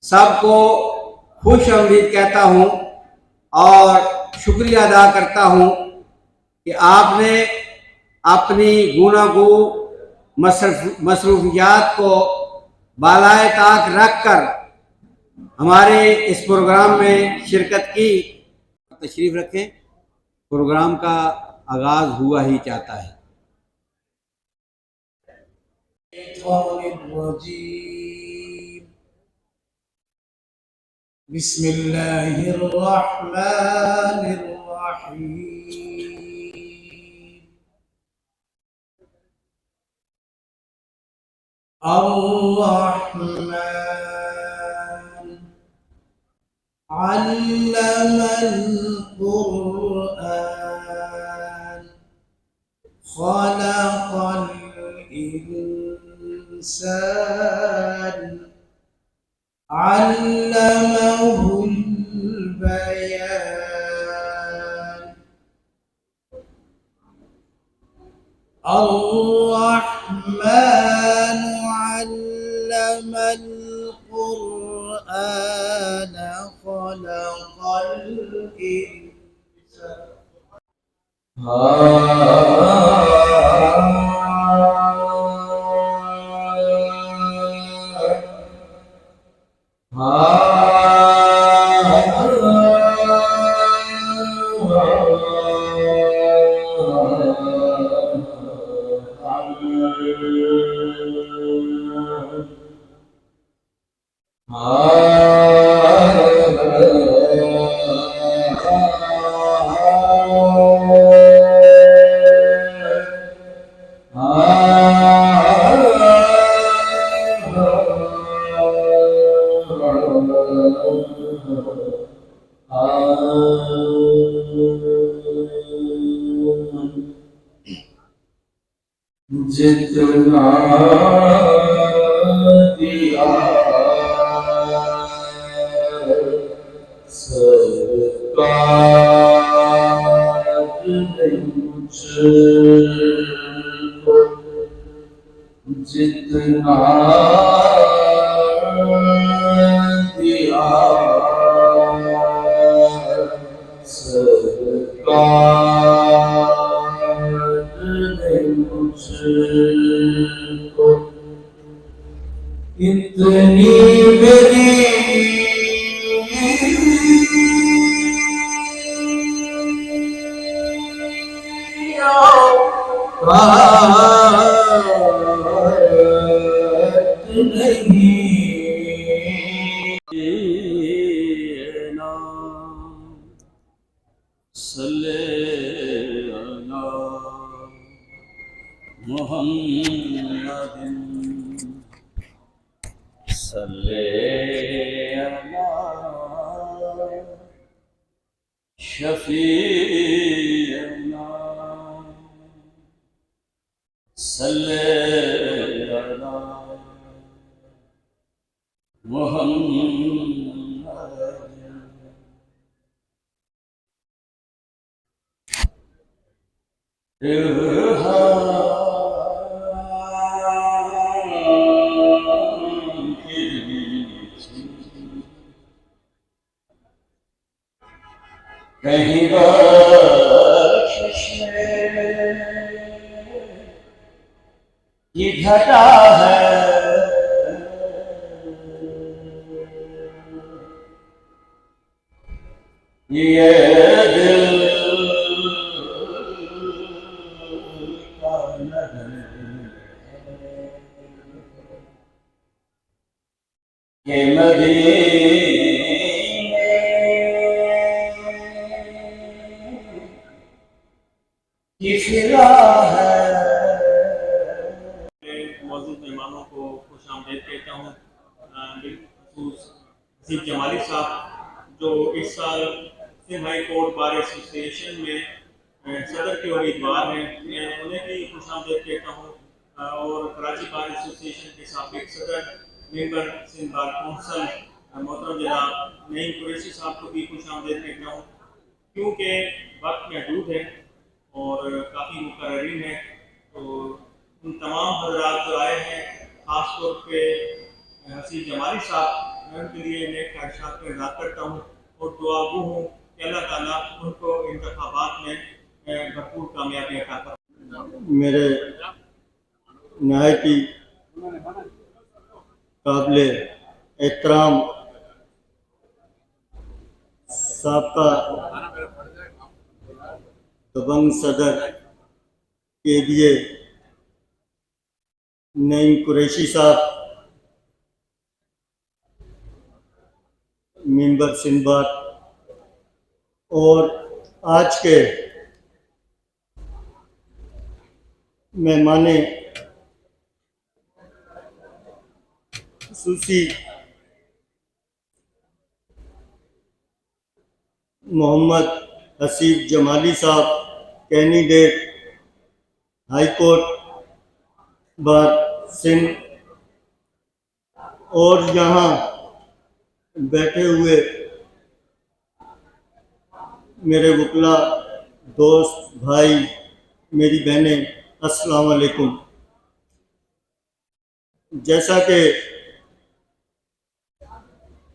सबको खुश आमदीद कहता हूँ और शुक्रिया अदा करता हूँ कि आपने अपनी गुनागू मसरूफियात को बालाए ताक रख कर हमारे इस प्रोग्राम में शिरकत की। तशरीफ रखें, प्रोग्राम का आगाज हुआ ही चाहता है। बिस्मिल्लाहिर्रहमानिर्रहीम। अर्रहमान अल्लमल कुरआन खलक़ल इंसान अल्लमहुल बयान। अर्रहमान अल्लमल कुरआन खलक़ल जितना दिया सरकार ने मुझको, जितना दिया सरकार ने मुझको, इतनी मेरी औकात नहीं। सल्ले अला मुहम्मदिन सल्ले अला शफीअना सल्ले अला मुहम्मदिन। कहीं बख्शिश की घटा है, ये दिल का नगन है, ये मदीने की फिजा है। मौजूद मेहमानों को खुश आमदीद कहता हूँ। हसीब जमाली साहब जो इस साल Sindh high court bar association में सदर के उम्मीदवार हैं, मैं उन्हें भी खुश आमदीद कहता हूँ और कराची बार एसोसिएशन के साबिक सदर मेंबर सिंध बार कौंसल मोहतरम जनाब नईम कुरैशी साहब को भी खुश आमदीद कहता हूँ। क्योंकि वक्त महदूद है और काफ़ी मुकर्रीन है, तो उन तमाम हजरात जो आए हैं, ख़ास तौर पे हसीब जमाली साहब, उनके लिए नेक ख्वाहिशात में इज़हार करता हूँ और दुआगो हूँ कि अल्लाह ताला उनको इंतखाबात में भरपूर कामयाबी अता फरमाए। मेरे नहायती काबिल एहतराम साबका दबंग सदर KBA नईम कुरैशी साहब, मेंबर सिंबार और आज के मेहमान खुसूसी मोहम्मद हसीब जमाली साहब, कैंडिडेट हाई कोर्ट बार सिंध, और यहाँ बैठे हुए मेरे वकला दोस्त भाई, मेरी बहनें, अस्सलाम वालेकुम। जैसा कि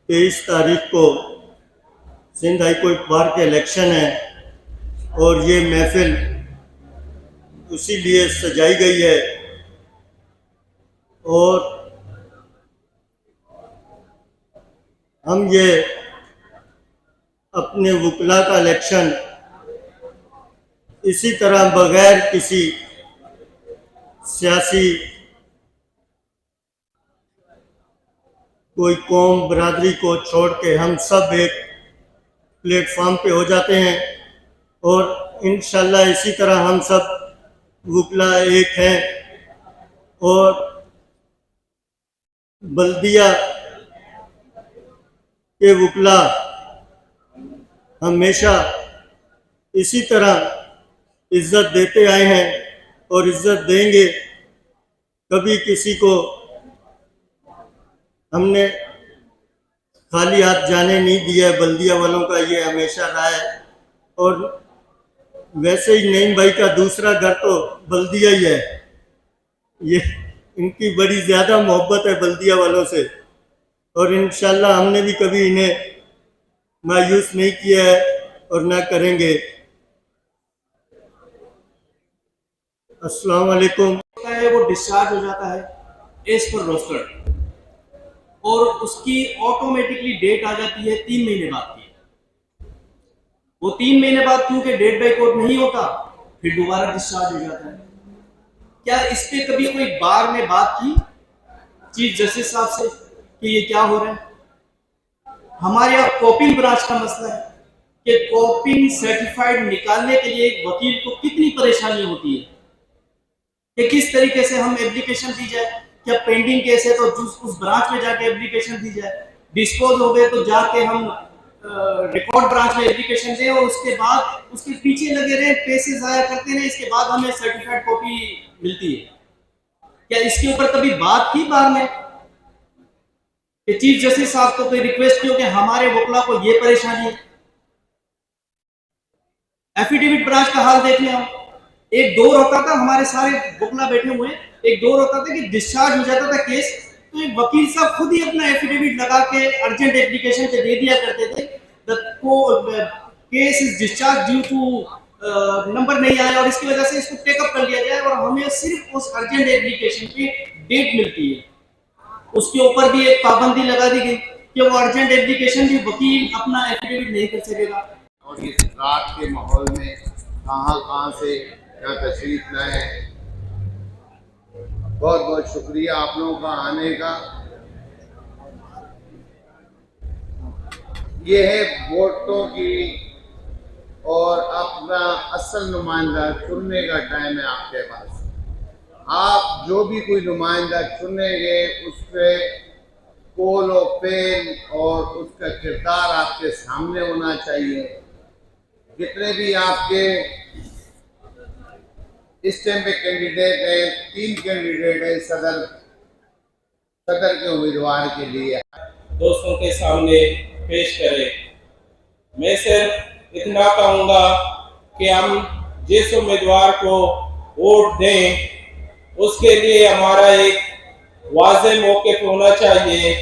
23 तारीख को सिंध हाई कोर्ट बार के इलेक्शन है और ये महफिल उसी लिए सजाई गई है और हम ये अपने वकला का इलेक्शन इसी तरह बगैर किसी सियासी कोई कौम बरादरी को छोड़ के हम सब एक प्लेटफॉर्म पे हो जाते हैं और इंशाल्लाह इसी तरह हम सब वकला एक हैं और बल्दिया के वकला हमेशा इसी तरह इज्जत देते आए हैं और इज्जत देंगे। कभी किसी को हमने खाली हाथ जाने नहीं दिया। बल्दिया वालों का ये हमेशा रहा है और वैसे ही नईम भाई का दूसरा घर तो बल्दिया ही है। ये इनकी बड़ी ज़्यादा मोहब्बत है बल्दिया वालों से और इंशाल्लाह हमने भी कभी इन्हें मायूस नहीं किया है और ना करेंगे। अस्सलाम वालेकुम। वो डिस्चार्ज हो जाता है एज पर रोस्टर और उसकी ऑटोमेटिकली डेट आ जाती है 3 महीने बाद की। वो 3 महीने बाद क्योंकि डेट बाय कोर्ट नहीं होता फिर दोबारा डिस्चार्ज हो जाता है। क्या इस पे कभी कोई बार में बात की चीफ जस्टिस साहब से कि ये क्या हो रहा है? हमारे यहाँ कॉपिंग ब्रांच का मसला है कि कॉपिंग सर्टिफाइड निकालने के लिए एक वकील को कितनी परेशानी होती है कि किस तरीके से हम एप्लीकेशन दी जाए। क्या पेंडिंग केस है तो उस ब्रांच में जाके एप्लीकेशन दी जाए, डिस्पोज हो गए तो जाके हम रिकॉर्ड ब्रांच में एप्लीकेशन दें और उसके बाद उसके पीछे लगे रहे, पैसे जाया करते रहे, इसके बाद हमें सर्टिफाइड कॉपी मिलती है। क्या इसके ऊपर कभी बात की बार में कि चीफ जस्टिस साहब को कोई रिक्वेस्ट किया कि हमारे वकला को ये परेशानी है? एफिडेविट ब्रांच का हाल देख लें हम। एक दौर होता था, हमारे सारे वकला बैठे हुए, एक दौर होता था कि डिस्चार्ज हो जाता था केस तो एक वकील साहब खुद ही अपना एफिडेविट लगा के अर्जेंट एप्लीकेशन पे दे दिया करते थे case is discharge due to number नहीं आया और इसकी वजह से इसको टेकअप कर लिया जाए और हमें सिर्फ उस अर्जेंट एप्लीकेशन पे डेट मिलती है। उसके ऊपर भी एक पाबंदी लगा दी गई कि वो अर्जेंट एप्लीकेशन भी वकील अपना एफिडेविट नहीं कर सकेगा। और ये रात के माहौल में कहाँ से यहाँ तशरीफ लाए। बहुत बहुत शुक्रिया आप लोगों का आने का। ये है वोटों की और अपना असल नुमाइंदा चुनने का टाइम है आपके पास। आप जो भी कोई नुमाइंदा चुनेंगे उस पर कोल और पेन और उसका किरदार आपके सामने होना चाहिए। जितने भी आपके इस टाइम पे कैंडिडेट है, 3 कैंडिडेट है सदर के उम्मीदवार के लिए दोस्तों के सामने पेश करें। मैं सिर्फ इतना कहूँगा कि हम जिस उम्मीदवार को वोट दें उसके लिए हमारा एक वाज़ेह मौक़िफ़ होना चाहिए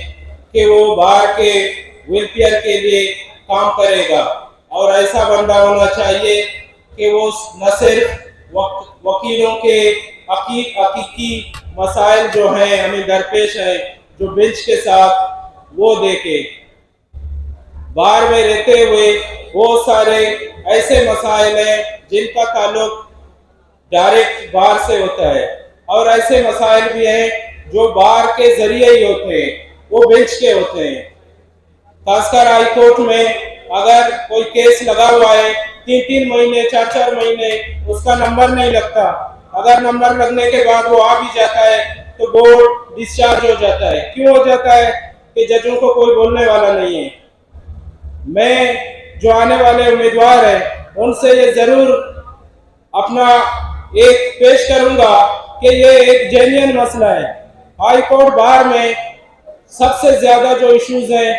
कि वो बाहर के वेलफेयर के लिए काम करेगा। और ऐसा बंदा होना चाहिए कि वो न सिर्फ वकीलों के हकीकी मसाइल जो हैं हमें दरपेश है जो बेंच के साथ वो देखे। बाहर में रहते हुए बहुत सारे ऐसे मसाइल हैं जिनका ताल्लुक डायरेक्ट बाहर से होता है और ऐसे मसाइल भी हैं जो बाहर के जरिए ही होते हैं, वो बेंच के होते हैं। खासकर हाई कोर्ट में अगर कोई केस लगा हुआ है 3-3 महीने 4-4 महीने उसका नंबर नहीं लगता, अगर नंबर लगने के बाद वो आ भी जाता है तो बोर्ड डिस्चार्ज हो जाता है। क्यों हो जाता है? कि जजों को कोई बोलने वाला नहीं है। मैं जो आने वाले उम्मीदवार हैं उनसे ये जरूर अपना एक पेश करूंगा कि ये एक जेन्युइन मसला है। हाई कोर्ट बार में सबसे ज्यादा जो इश्यूज हैं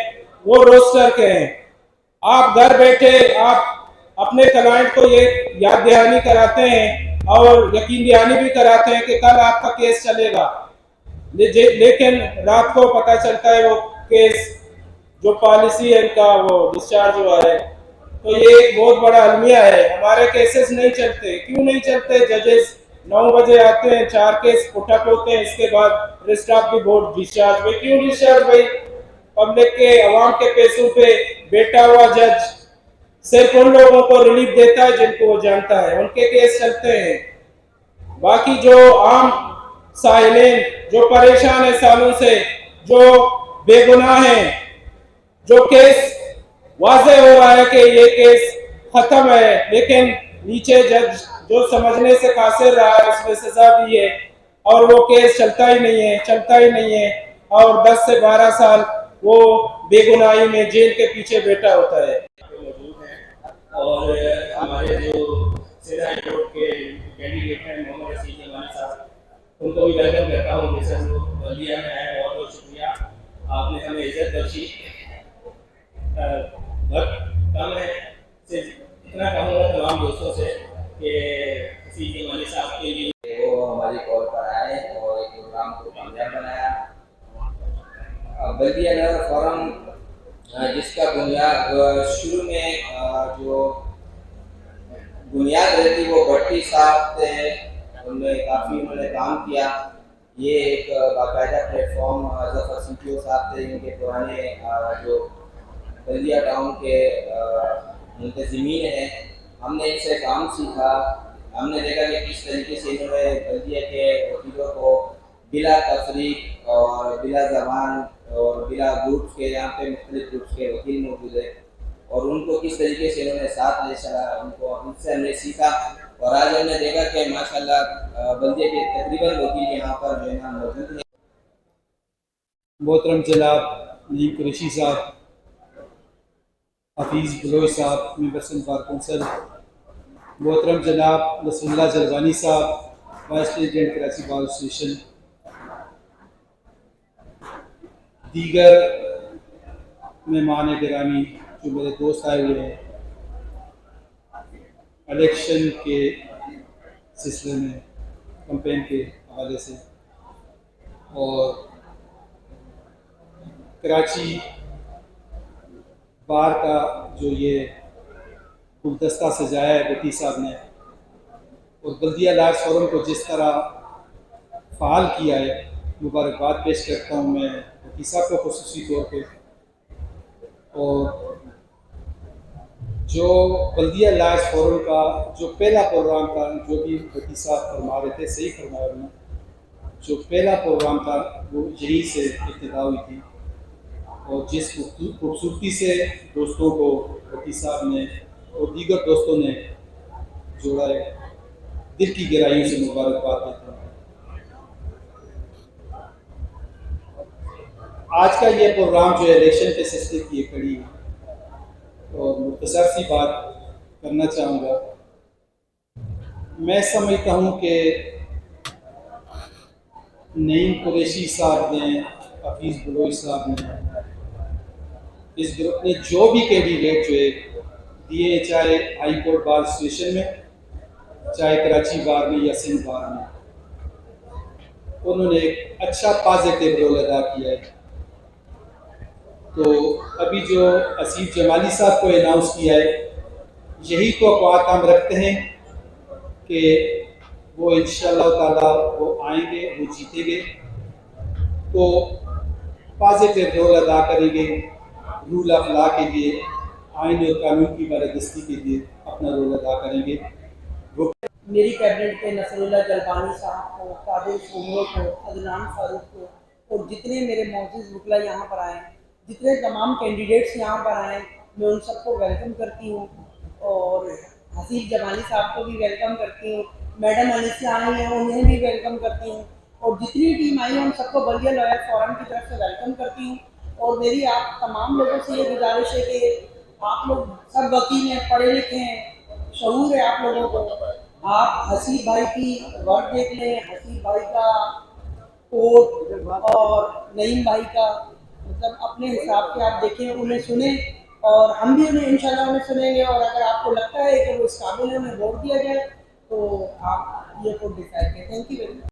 वो रोस्टर के हैं। आप घर बैठे आप अपने क्लाइंट को ये याद दहानी कराते हैं और यकीन दहानी भी कराते हैं कि कल आपका केस चलेगा, लेकिन रात को पता चलता है वो केस जो पॉलिसी है इनका वो डिस्चार्ज हुआ है। तो ये एक बहुत बड़ा अलमिया है। हमारे केसेस नहीं चलते। क्यों नहीं चलते? जजेस 9 बजे आते हैं, 4 केस उठक होते हैं, इसके बाद wrist of the board discharge भाई। क्यों डिस्चार्ज भाई? पब्लिक के अवाम के पैसों पे बैठा हुआ जज सिर्फ उन लोगों को रिलीफ देता है जिनको वो जानता है, उनके केस चलते हैं। बाकी जो आम साहिलीन जो परेशान है सालों से, जो बेगुनाह हैं, जो केस वाज़ेह हो रहा है कि ये केस खत्म है लेकिन नीचे जज जो समझने से कासिर रहा है उसने सजा दी है और वो केस चलता ही नहीं है और 10 से 12 साल वो बेगुनाही में जेल के पीछे बैठा होता है। मौजूद हैं और हमारे जो सिंध हाई कोर्ट के कैंडिडेट हैं मोहम्मद रसीद जमानी साहब, उनको भी वेलकम करता हूँ। जैसे वो बल्दिया में आए, बहुत बहुत शुक्रिया, आपने हमें इज्जत बख्शी। वक्त कम है, सिर्फ इतना कहूँगा तमाम दोस्तों से कि रसीद जमानी साहब के लिए वो हमारी कॉल पर आए और एक प्रोग्राम को कामयाब बनाया। बल्दिया नगर फोरम जिसका बुनियाद शुरू में जो बुनियाद रहती वो भट्टी साहब थे, उन्होंने काम किया। ये एक बाकायदा प्लेटफॉर्म जफर सिंह साहब थे, इनके पुराने जो बल्दिया टाउन के मुंतज़मीन हैं। हमने इनसे काम सीखा, हमने देखा कि किस तरीके से इन्होंने बल्दिया के वकीलों को बिला तफरीक और बिला ज़बान और बिला ग्रुप्स के, यहाँ पे मुख्तलिफ ग्रुप्स के वकील मौजूद है, और उनको किस तरीके से इन्होंने साथ ले चला, उनसे हमने सीखा। और आज हमने देखा कि माशाल्लाह बल्दिया के तकरीबन वकील यहाँ पर जो है मौजूद हैं। मोहतरम जनाब नईम कुरैशी साहब, हफीज़ बलोच साहब, मेंबर सिंध बार कौंसल, मोहतरम जनाब नसरुल्लाह जलवानी साहब, vice president Karachi bar association, दीगर मेहमान गिरामी जो मेरे दोस्त आए हुए हैं इलेक्शन के सिलसिले में कैंपेन के हवाले से, और कराची बार का जो ये गुलदस्ता सजाया है भट्टी साहब ने, और बल्दिया लाज फोरम को जिस तरह फ़ाल किया है, मुबारकबाद पेश करता हूँ मैं भट्टी साहब को खुसूसी तौर पे। और जो बल्दिया लाज फोरम का जो पहला प्रोग्राम था, जो भी भट्टी साहब फरमा रहे थे, सही फरमाया उन्होंने, जो पहला प्रोग्राम था वो यहीं से इब्तिदा हुई थी, और जिस खूबसूरती से दोस्तों को भट्टी साहब ने और दीगर दोस्तों ने जोड़ा है, दिल की गहराइयों से मुबारकबाद देता हूँ। आज का ये प्रोग्राम जो है इलेक्शन के सिलसिले की एक कड़ी है, और मुख्तसर सी बात करना चाहूँगा। मैं समझता हूँ कि नईम कुरैशी साहब ने, हफीज़ बलोच साहब ने, इस ग्रुप ने जो भी कैंडिडेट जो है दिए, चाहे हाई कोर्ट बार एसोसिएशन में, चाहे कराची बार में या सिंध बार में, उन्होंने एक अच्छा पॉजिटिव रोल अदा किया है। तो अभी जो असीफ जमाली साहब को अनाउंस किया है, यही तवक्कुआत हम रखते हैं कि वो इंशाअल्लाह ताला वो आएंगे, वो जीतेंगे, तो पॉजिटिव रोल अदा करेंगे, रूल ऑफ लॉ के लिए, आइन और कानून की बालादस्ती के लिए अपना रोल अदा करेंगे। वो मेरी कैबिनेट के नसरुल्लाह जलबानी साहब को, कादिर उमर को, अदनान फारूक को और जितने मेरे मौजूद वकला यहाँ पर आए, जितने तमाम कैंडिडेट्स यहाँ पर आए, मैं उन सबको वेलकम करती हूँ और हसीब जमाली साहब को भी वेलकम करती हूँ। मैडम अनिसा आई हैं, उन्हें भी वेलकम करती हूँ और जितनी टीम आई है उन सबको बल्दिया लॉयर फोरम की तरफ से वेलकम करती हूँ। और मेरी आप तमाम लोगों से ये गुजारिश है कि आप लोग सब वकील हैं, पढ़े लिखे हैं, शऊर है आप लोगों को, आप हसीब भाई की वर्क देख लें, हसीब भाई का कोर्ट और नईम भाई का, मतलब अपने हिसाब से आप देखें, उन्हें सुने और हम भी उन्हें इंशाल्लाह उन्हें सुनेंगे। और अगर आपको लगता है कि वो इस काबिल है, उन्हें वोट दिया जाए, तो आप ये वोट डिसाइड करें। Thank you very much.